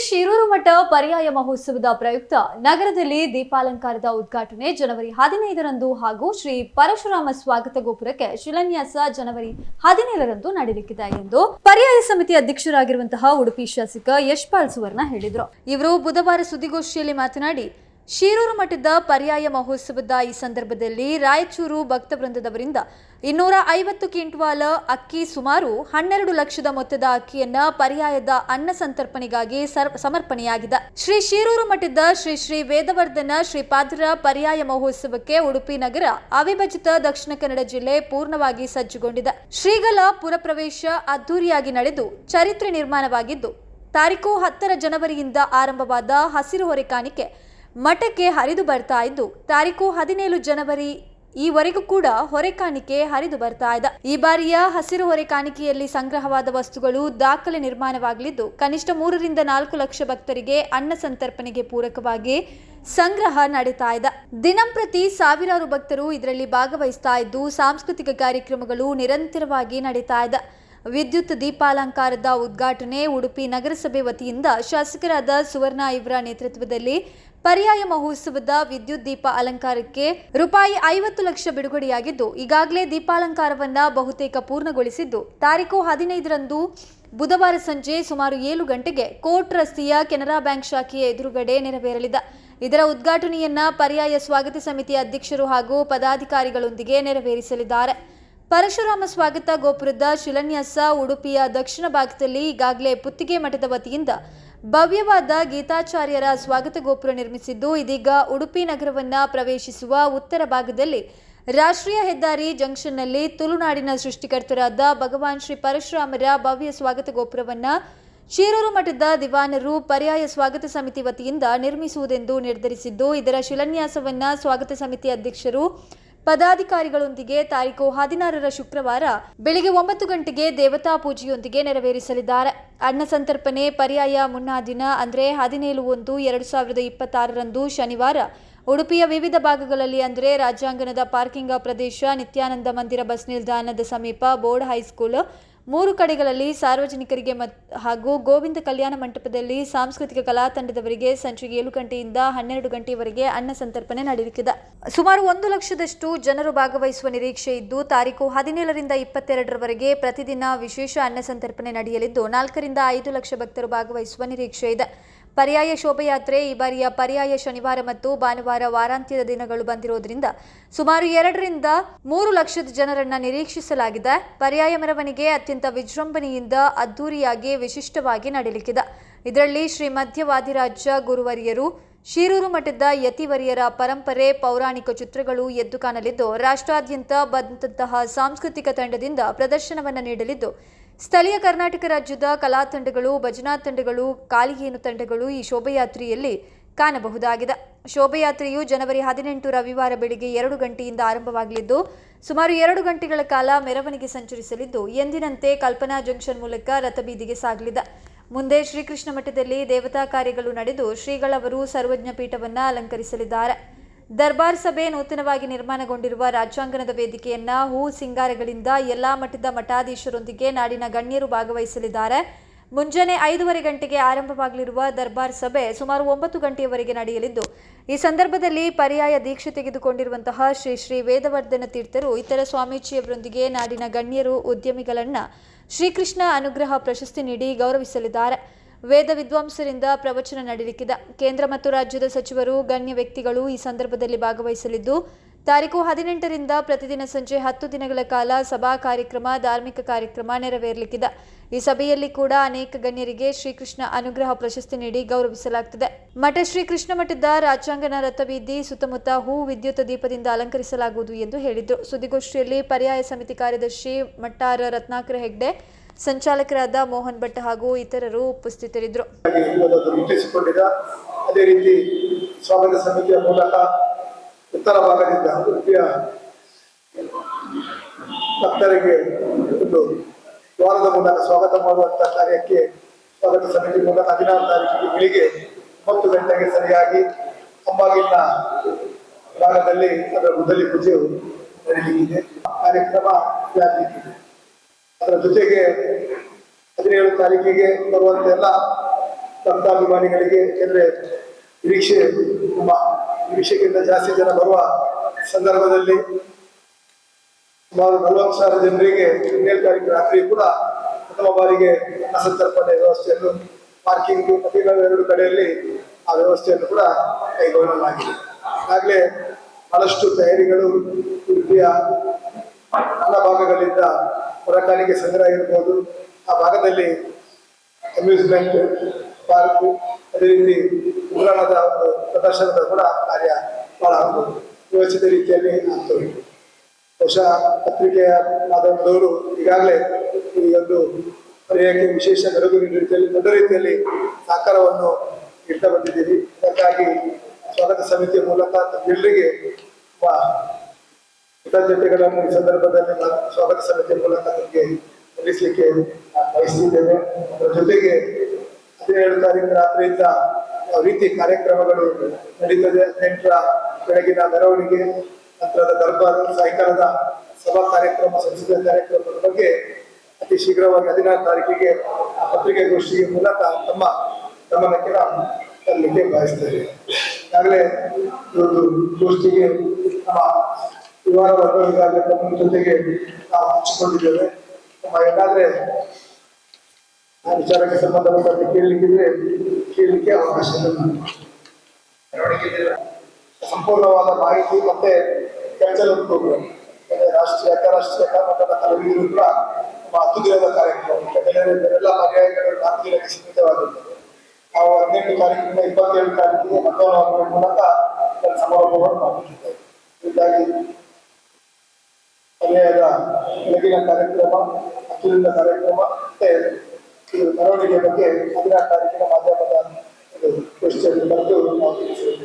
ಶಿರೂರು ಮಠ ಪರ್ಯಾಯ ಮಹೋತ್ಸವದ ಪ್ರಯುಕ್ತ ನಗರದಲ್ಲಿ ದೀಪಾಲಂಕಾರದ ಉದ್ಘಾಟನೆ ಜನವರಿ 15ರಂದು ಹಾಗೂ ಶ್ರೀ ಪರಶುರಾಮ ಸ್ವಾಗತ ಗೋಪುರಕ್ಕೆ ಶಿಲಾನ್ಯಾಸ ಜನವರಿ 17ರಂದು ನಡೆಯಲಿದೆ ಎಂದು ಪರ್ಯಾಯ ಸಮಿತಿ ಅಧ್ಯಕ್ಷರಾಗಿರುವಂತಹ ಉಡುಪಿ ಶಾಸಕ ಯಶ್ಪಾಲ್ ಸುವರ್ಣ ಹೇಳಿದರು. ಇವರು ಬುಧವಾರ ಸುದ್ದಿಗೋಷ್ಠಿಯಲ್ಲಿ ಮಾತನಾಡಿ, ಶಿರೂರು ಮಠದ ಪರ್ಯಾಯ ಮಹೋತ್ಸವದ ಈ ಸಂದರ್ಭದಲ್ಲಿ ರಾಯಚೂರು ಭಕ್ತ ವೃಂದದವರಿಂದ 250 ಕ್ವಿಂಟಾಲ್ ಅಕ್ಕಿ, ಸುಮಾರು 12 ಲಕ್ಷದ ಮೊತ್ತದ ಅಕ್ಕಿಯನ್ನ ಪರ್ಯಾಯದ ಅನ್ನ ಸಂತರ್ಪಣೆಗಾಗಿ ಸಮರ್ಪಣೆಯಾಗಿದೆ. ಶ್ರೀ ಶಿರೂರು ಮಠದ ಶ್ರೀ ಶ್ರೀ ವೇದವರ್ಧನ ಶ್ರೀಪಾದರ ಪರ್ಯಾಯ ಮಹೋತ್ಸವಕ್ಕೆ ಉಡುಪಿ ನಗರ ಅವಿಭಜಿತ ದಕ್ಷಿಣ ಕನ್ನಡ ಜಿಲ್ಲೆ ಪೂರ್ಣವಾಗಿ ಸಜ್ಜುಗೊಂಡಿದೆ. ಶ್ರೀಗಳ ಪುರಪ್ರವೇಶ ಅದ್ದೂರಿಯಾಗಿ ನಡೆದು ಚರಿತ್ರೆ ನಿರ್ಮಾಣವಾಗಿದ್ದು, ತಾರೀಖು 10 ಜನವರಿಯಿಂದ ಆರಂಭವಾದ ಹಸಿರು ಹೊರೆ ಕಾಣಿಕೆ ಮಠಕ್ಕೆ ಹರಿದು ಬರ್ತಾ ಇದ್ದು, ತಾರೀಖು 17 ಜನವರಿ ಈವರೆಗೂ ಕೂಡ ಹೊರೆ ಕಾಣಿಕೆ ಹರಿದು ಬರ್ತಾ ಇದೆ. ಈ ಬಾರಿಯ ಹಸಿರು ಹೊರೆ ಕಾಣಿಕೆಯಲ್ಲಿ ಸಂಗ್ರಹವಾದ ವಸ್ತುಗಳು ದಾಖಲೆ ನಿರ್ಮಾಣವಾಗಲಿದ್ದು, ಕನಿಷ್ಠ 3 ರಿಂದ 4 ಲಕ್ಷ ಭಕ್ತರಿಗೆ ಅನ್ನ ಸಂತರ್ಪಣೆಗೆ ಪೂರಕವಾಗಿ ಸಂಗ್ರಹ ನಡೀತಾ ಇದೆ. ದಿನಂಪ್ರತಿ ಸಾವಿರಾರು ಭಕ್ತರು ಇದರಲ್ಲಿ ಭಾಗವಹಿಸ್ತಾ ಇದ್ದು, ಸಾಂಸ್ಕೃತಿಕ ಕಾರ್ಯಕ್ರಮಗಳು ನಿರಂತರವಾಗಿ ನಡೀತಾ ಇದೆ. ವಿದ್ಯುತ್ ದೀಪಾಲಂಕಾರದ ಉದ್ಘಾಟನೆ ಉಡುಪಿ ನಗರಸಭೆ ವತಿಯಿಂದ ಶಾಸಕರಾದ ಸುವರ್ಣ ಇವರ ನೇತೃತ್ವದಲ್ಲಿ ಪರ್ಯಾಯ ಮಹೋತ್ಸವದ ವಿದ್ಯುತ್ ದೀಪ ಅಲಂಕಾರಕ್ಕೆ ರೂಪಾಯಿ 50 ಲಕ್ಷ ಬಿಡುಗಡೆಯಾಗಿದ್ದು, ಈಗಾಗಲೇ ದೀಪಾಲಂಕಾರವನ್ನ ಬಹುತೇಕ ಪೂರ್ಣಗೊಳಿಸಿದ್ದು, ತಾರೀಖು 15ರಂದು ಬುಧವಾರ ಸಂಜೆ ಸುಮಾರು 7 ಗಂಟೆಗೆ ಕೋರ್ಟ್ ರಸ್ತೆಯ ಕೆನರಾ ಬ್ಯಾಂಕ್ ಶಾಖೆಯ ಎದುರುಗಡೆ ನೆರವೇರಲಿದೆ. ಇದರ ಉದ್ಘಾಟನೆಯನ್ನ ಪರ್ಯಾಯ ಸ್ವಾಗತ ಸಮಿತಿ ಅಧ್ಯಕ್ಷರು ಹಾಗೂ ಪದಾಧಿಕಾರಿಗಳೊಂದಿಗೆ ನೆರವೇರಿಸಲಿದ್ದಾರೆ. ಪರಶುರಾಮ ಸ್ವಾಗತ ಗೋಪುರದ ಶಿಲಾನ್ಯಾಸ ಉಡುಪಿಯ ದಕ್ಷಿಣ ಭಾಗದಲ್ಲಿ ಈಗಾಗಲೇ ಪುತ್ತಿಗೆ ಮಠದ ವತಿಯಿಂದ ಭವ್ಯವಾದ ಗೀತಾಚಾರ್ಯರ ಸ್ವಾಗತ ಗೋಪುರ ನಿರ್ಮಿಸಿದ್ದು, ಇದೀಗ ಉಡುಪಿ ನಗರವನ್ನ ಪ್ರವೇಶಿಸುವ ಉತ್ತರ ಭಾಗದಲ್ಲಿ ರಾಷ್ಟ್ರೀಯ ಹೆದ್ದಾರಿ ಜಂಕ್ಷನ್ನಲ್ಲಿ ತುಳುನಾಡಿನ ಸೃಷ್ಟಿಕರ್ತರಾದ ಭಗವಾನ್ ಶ್ರೀ ಪರಶುರಾಮರ ಭವ್ಯ ಸ್ವಾಗತ ಗೋಪುರವನ್ನ ಶಿರೂರು ಮಠದ ದಿವಾನರು ಪರ್ಯಾಯ ಸ್ವಾಗತ ಸಮಿತಿ ವತಿಯಿಂದ ನಿರ್ಮಿಸುವುದೆಂದು ನಿರ್ಧರಿಸಿದ್ದು, ಇದರ ಶಿಲಾನ್ಯಾಸವನ್ನ ಸ್ವಾಗತ ಸಮಿತಿ ಅಧ್ಯಕ್ಷರು ಪದಾಧಿಕಾರಿಗಳೊಂದಿಗೆ ತಾರೀಖು 16ರ ಶುಕ್ರವಾರ ಬೆಳಿಗ್ಗೆ 9 ಗಂಟೆಗೆ ದೇವತಾ ಪೂಜೆಯೊಂದಿಗೆ ನೆರವೇರಿಸಲಿದ್ದಾರೆ. ಅನ್ನ ಸಂತರ್ಪಣೆ ಪರ್ಯಾಯ ಮುನ್ನಾ ದಿನ ಅಂದರೆ 17/1/2026ರಂದು ಶನಿವಾರ ಉಡುಪಿಯ ವಿವಿಧ ಭಾಗಗಳಲ್ಲಿ ಅಂದರೆ ರಾಜ್ಯಾಂಗಣದ ಪಾರ್ಕಿಂಗ್ ಪ್ರದೇಶ, ನಿತ್ಯಾನಂದ ಮಂದಿರ ಬಸ್ ನಿಲ್ದಾಣದ ಸಮೀಪ, ಬೋರ್ಡ್ ಹೈಸ್ಕೂಲ್ 3 ಕಡೆಗಳಲ್ಲಿ ಸಾರ್ವಜನಿಕರಿಗೆ ಹಾಗೂ ಗೋವಿಂದ ಕಲ್ಯಾಣ ಮಂಟಪದಲ್ಲಿ ಸಾಂಸ್ಕೃತಿಕ ಕಲಾ ತಂಡದವರಿಗೆ ಸಂಜೆ 7 ಗಂಟೆಯಿಂದ 12 ಗಂಟೆಯವರೆಗೆ ಅನ್ನ ಸಂತರ್ಪಣೆ ನಡೆಯಲಿದೆ. ಸುಮಾರು 1 ಲಕ್ಷದಷ್ಟು ಜನರು ಭಾಗವಹಿಸುವ ನಿರೀಕ್ಷೆ ಇದ್ದು, ತಾರೀಖು 17ರಿಂದ 22ರವರೆಗೆ ಪ್ರತಿದಿನ ವಿಶೇಷ ಅನ್ನ ಸಂತರ್ಪಣೆ ನಡೆಯಲಿದ್ದು, 4 ರಿಂದ 5 ಲಕ್ಷ ಭಕ್ತರು ಭಾಗವಹಿಸುವ ನಿರೀಕ್ಷೆ ಇದೆ. ಪರ್ಯಾಯ ಶೋಭಾಯಾತ್ರೆ ಈ ಬಾರಿಯ ಪರ್ಯಾಯ ಶನಿವಾರ ಮತ್ತು ಭಾನುವಾರ ವಾರಾಂತ್ಯದ ದಿನಗಳು ಬಂದಿರೋದ್ರಿಂದ ಸುಮಾರು 2 ರಿಂದ 3 ಲಕ್ಷದ ಜನರನ್ನ ನಿರೀಕ್ಷಿಸಲಾಗಿದೆ. ಪರ್ಯಾಯ ಮೆರವಣಿಗೆ ಅತ್ಯಂತ ವಿಜೃಂಭಣೆಯಿಂದ ಅದ್ದೂರಿಯಾಗಿ ವಿಶಿಷ್ಟವಾಗಿ ನಡೆಯಲಿದೆ. ಇದರಲ್ಲಿ ಶ್ರೀ ಮಧ್ಯವಾದಿರಾಜ ಗುರುವರಿಯರು, ಶಿರೂರು ಮಠದ ಯತಿವರಿಯರ ಪರಂಪರೆ, ಪೌರಾಣಿಕ ಚಿತ್ರಗಳು ಎದ್ದು ಕಾಣಲಿದ್ದು, ರಾಷ್ಟ್ರಾದ್ಯಂತ ಬಂದಂತಹ ಸಾಂಸ್ಕೃತಿಕ ತಂಡದಿಂದ ಪ್ರದರ್ಶನವನ್ನು ನೀಡಲಿದ್ದು, ಸ್ಥಳೀಯ ಕರ್ನಾಟಕ ರಾಜ್ಯದ ಕಲಾ ತಂಡಗಳು, ಭಜನಾ ತಂಡಗಳು, ಕಾಳಿಗೇನು ತಂಡಗಳು ಈ ಶೋಭಾಯಾತ್ರೆಯಲ್ಲಿ ಕಾಣಬಹುದಾಗಿದೆ. ಶೋಭಾಯಾತ್ರೆಯು ಜನವರಿ 18 ರವಿವಾರ ಬೆಳಿಗ್ಗೆ 2 ಗಂಟೆಯಿಂದ ಆರಂಭವಾಗಲಿದ್ದು, ಸುಮಾರು 2 ಗಂಟೆಗಳ ಕಾಲ ಮೆರವಣಿಗೆ ಸಂಚರಿಸಲಿದ್ದು, ಎಂದಿನಂತೆ ಕಲ್ಪನಾ ಜಂಕ್ಷನ್ ಮೂಲಕ ರಥಬೀದಿಗೆ ಸಾಗಲಿದೆ. ಮುಂದೆ ಶ್ರೀಕೃಷ್ಣ ಮಠದಲ್ಲಿ ದೇವತಾ ಕಾರ್ಯಗಳು ನಡೆದು ಶ್ರೀಗಳವರು ಸರ್ವಜ್ಞ ಪೀಠವನ್ನು ಅಲಂಕರಿಸಲಿದ್ದಾರೆ. ದರ್ಬಾರ್ ಸಭೆ ನೂತನವಾಗಿ ನಿರ್ಮಾಣಗೊಂಡಿರುವ ರಾಜ್ಯಾಂಗಣದ ವೇದಿಕೆಯನ್ನ ಹೂ ಸಿಂಗಾರಗಳಿಂದ ಎಲ್ಲಾ ಮಠದ ಮಠಾಧೀಶರೊಂದಿಗೆ ನಾಡಿನ ಗಣ್ಯರು ಭಾಗವಹಿಸಲಿದ್ದಾರೆ. ಮುಂಜಾನೆ 5:15 ಗಂಟೆಗೆ ಆರಂಭವಾಗಲಿರುವ ದರ್ಬಾರ್ ಸಭೆ ಸುಮಾರು 9 ಗಂಟೆಯವರೆಗೆ ನಡೆಯಲಿದ್ದು, ಈ ಸಂದರ್ಭದಲ್ಲಿ ಪರ್ಯಾಯ ದೀಕ್ಷೆ ತೆಗೆದುಕೊಂಡಿರುವಂತಹ ಶ್ರೀ ಶ್ರೀ ವೇದವರ್ಧನ ತೀರ್ಥರು, ಇತರ ಸ್ವಾಮೀಜಿಯವರೊಂದಿಗೆ ನಾಡಿನ ಗಣ್ಯರು, ಉದ್ಯಮಿಗಳನ್ನ ಶ್ರೀಕೃಷ್ಣ ಅನುಗ್ರಹ ಪ್ರಶಸ್ತಿ ನೀಡಿ ಗೌರವಿಸಲಿದ್ದಾರೆ. ವೇದ ವಿದ್ವಾಂಸರಿಂದ ಪ್ರವಚನ ನಡೆಯಲಿದೆ. ಕೇಂದ್ರ ಮತ್ತು ರಾಜ್ಯದ ಸಚಿವರು, ಗಣ್ಯ ವ್ಯಕ್ತಿಗಳು ಈ ಸಂದರ್ಭದಲ್ಲಿ ಭಾಗವಹಿಸಲಿದ್ದು, ತಾರೀಖು 18ರಿಂದ ಪ್ರತಿದಿನ ಸಂಜೆ 10 ದಿನಗಳ ಕಾಲ ಸಭಾ ಕಾರ್ಯಕ್ರಮ, ಧಾರ್ಮಿಕ ಕಾರ್ಯಕ್ರಮ ನೆರವೇರಲಿದೆ. ಈ ಸಭೆಯಲ್ಲಿ ಕೂಡ ಅನೇಕ ಗಣ್ಯರಿಗೆ ಶ್ರೀಕೃಷ್ಣ ಅನುಗ್ರಹ ಪ್ರಶಸ್ತಿ ನೀಡಿ ಗೌರವಿಸಲಾಗುತ್ತದೆ. ಮಠ ಶ್ರೀಕೃಷ್ಣ ಮಠದ ರಾಜ್ಯಾಂಗಣ ರಥಬೀದಿ ಸುತ್ತಮುತ್ತ ಹೂ, ವಿದ್ಯುತ್ ದೀಪದಿಂದ ಅಲಂಕರಿಸಲಾಗುವುದು ಎಂದು ಹೇಳಿದರು. ಸುದ್ದಿಗೋಷ್ಠಿಯಲ್ಲಿ ಪರ್ಯಾಯ ಸಮಿತಿ ಕಾರ್ಯದರ್ಶಿ ಮಟ್ಟಾರ ರತ್ನಾಕರ ಹೆಗ್ಡೆ, ಸಂಚಾಲಕರಾದ ಮೋಹನ್ ಭಟ್ ಹಾಗೂ ಇತರರು ಉಪಸ್ಥಿತರಿದ್ದರು. ಅದೇ ರೀತಿ ಸ್ವಾಗತ ಸಮಿತಿಯ ಮೂಲಕ ಉತ್ತರ ಭಾಗದಿಂದ ಉಡುಪಿಯ ಭಕ್ತರಿಗೆ ಒಂದು ದ್ವಾರದ ಮೂಲಕ ಸ್ವಾಗತ ಮಾಡುವಂತಹ ಕಾರ್ಯಕ್ಕೆ ಸ್ವಾಗತ ಸಮಿತಿ ಮೂಲಕ 16 ತಾರೀಕಿಗೆ ಬೆಳಿಗ್ಗೆ 9 ಗಂಟೆಗೆ ಸರಿಯಾಗಿ ಅಂಬಾಗಿಲಿನ ಭಾಗದಲ್ಲಿ ಅದರ ಮೊದಲಿ ಪೂಜೆಯು ನಡೆಯಲಿದೆ. ಕಾರ್ಯಕ್ರಮ ಅದರ ಜೊತೆಗೆ 17 ತಾರೀಕಿಗೆ ಬರುವಂತೆಲ್ಲ ಭಕ್ತಾಭಿಮಾನಿಗಳಿಗೆ ಏಕೆಂದ್ರೆ ನಿರೀಕ್ಷೆ ನಮ್ಮ ನಿರೀಕ್ಷೆಗಿಂತ ಜಾಸ್ತಿ ಜನ ಬರುವ ಸಂದರ್ಭದಲ್ಲಿ ಸುಮಾರು 40,000 ಜನರಿಗೆ 17 ತಾರೀಕು ರಾತ್ರಿ ಕೂಡ ಪ್ರಥಮ ಬಾರಿಗೆ ಅನ್ನಸಂತರ್ಪಣೆ ವ್ಯವಸ್ಥೆಯನ್ನು ಪಾರ್ಕಿಂಗ್ ಎರಡು ಕಡೆಯಲ್ಲಿ ಆ ವ್ಯವಸ್ಥೆಯನ್ನು ಕೂಡ ಕೈಗೊಳ್ಳಲಾಗಿದೆ. ಈಗಾಗಲೇ ಬಹಳಷ್ಟು ತಯಾರಿಗಳು ಉಡುಪಿಯ ನಾನಾ ಭಾಗಗಳಿಂದ ಹೊರಕಾಣಿಕೆ ಸಂಗ್ರಹ ಇರಬಹುದು, ಆ ಭಾಗದಲ್ಲಿ ಅಮ್ಯೂಸ್ಮೆಂಟ್ ಪಾರ್ಕ್, ಅದೇ ರೀತಿ ಉಗ್ರಾಣದ ಪ್ರದರ್ಶನದ ಕೂಡ ಕಾರ್ಯ ಬಹಳ ವ್ಯವಸ್ಥಿತ ರೀತಿಯಲ್ಲಿ ಆಗ್ತದೆ. ಬಹುಶಃ ಪತ್ರಿಕೆಯ ಮಾಧ್ಯಮದವರು ಈಗಾಗಲೇ ಈ ಒಂದು ಪರ್ಯಾಯಕ್ಕೆ ವಿಶೇಷ ಮೆರುಗು ರೀತಿಯಲ್ಲಿ ದೊಡ್ಡ ರೀತಿಯಲ್ಲಿ ಸಹಕಾರವನ್ನು ನೀಡ್ತಾ ಬಂದಿದ್ದೀರಿ. ಇದಕ್ಕಾಗಿ ಸ್ವಾಗತ ಸಮಿತಿಯ ಮೂಲಕ ಎಲ್ಲರಿಗೆ ಕೃತಜ್ಞತೆಗಳನ್ನು ಈ ಸಂದರ್ಭದಲ್ಲಿ ಸ್ವಾಗತ ಸಮಿತಿಯ ಮೂಲಕ ನಮಗೆ ಸಲ್ಲಿಸಲಿಕ್ಕೆ ಬಯಸ್ತಿದ್ದೇನೆ. ಅದರ ಜೊತೆಗೆ 17 ತಾರೀಕು ರಾತ್ರಿಯಿಂದ ಯಾವ ರೀತಿ ಕಾರ್ಯಕ್ರಮಗಳು ನಡೀತದೆ, 18ರ ಬೆಳಗಿನ ಮೆರವಣಿಗೆ, ನಂತರದ ದರ್ಬಾರ್, ಸಾಯಂಕಾಲದ ಸಭಾ ಕಾರ್ಯಕ್ರಮ, ಸಂಸದೀಯ ಕಾರ್ಯಕ್ರಮದ ಬಗ್ಗೆ ಅತಿ ಶೀಘ್ರವಾಗಿ 16 ತಾರೀಕಿಗೆ ಪತ್ರಿಕಾಗೋಷ್ಠಿಯ ಮೂಲಕ ತಮ್ಮ ಗಮನಕ್ಕೆ ನಾವು ತರಲಿಕ್ಕೆ ಬಯಸ್ತೇವೆ. ಈಗಾಗಲೇ ಈ ಒಂದು ಗೋಷ್ಠಿಗೆ ನಮ್ಮ ವಿವಾಹ ವರ್ಗಗಳಿಗಾಗಲೇ ತಮ್ಮ ಜೊತೆಗೆ ನಾವು ಹಂಚಿಕೊಂಡಿದ್ದೇವೆ. ನಮ್ಮ ಏನಾದ್ರೆ ಆ ವಿಚಾರಕ್ಕೆ ಸಂಬಂಧಪಟ್ಟಂತೆ ಕೇಳಲಿಕ್ಕೆ ಅವಕಾಶ ಸಂಪೂರ್ಣವಾದ ಮಾಹಿತಿ ಮತ್ತೆ ಕಲ್ಚರಲ್ ಪ್ರೋಗ್ರಾಮ್, ರಾಷ್ಟ್ರೀಯ ಅಂತಾರಾಷ್ಟ್ರೀಯ ಮಟ್ಟದ ಕಲಾವಿದರು ಕೂಡ ನಮ್ಮ 10 ದಿನದ ಕಾರ್ಯಕ್ರಮ, ಎಲ್ಲ ಪರ್ಯಾಯಗಳು 4 ದಿನಕ್ಕೆ ಸೀಮಿತವಾಗಿರ್ತದೆ. ನಾವು 18 ತಾರೀಕಿನಿಂದ 27 ತಾರೀಕಿಗೆ ಮತದಾನ ಮೂಲಕ ಸಮಾರಂಭವನ್ನು ಮಾಡುತ್ತಿದ್ದೇವೆ. ಹೀಗಾಗಿ ಪರ್ಯಾಯದ ಬೆಳಗಿನ ಕಾರ್ಯಕ್ರಮ, 10ರಿಂದ ಕಾರ್ಯಕ್ರಮ ಮತ್ತೆ ಮೆರವಣಿಗೆ ಬಗ್ಗೆ 16 ತಾರೀಕಿನ ಮಾಧ್ಯಮದ ಗೋಷ್ಠಿಯಲ್ಲಿ ಬರೆದು ನಾವು ತಿಳಿಸಿದ್ದೇವೆ.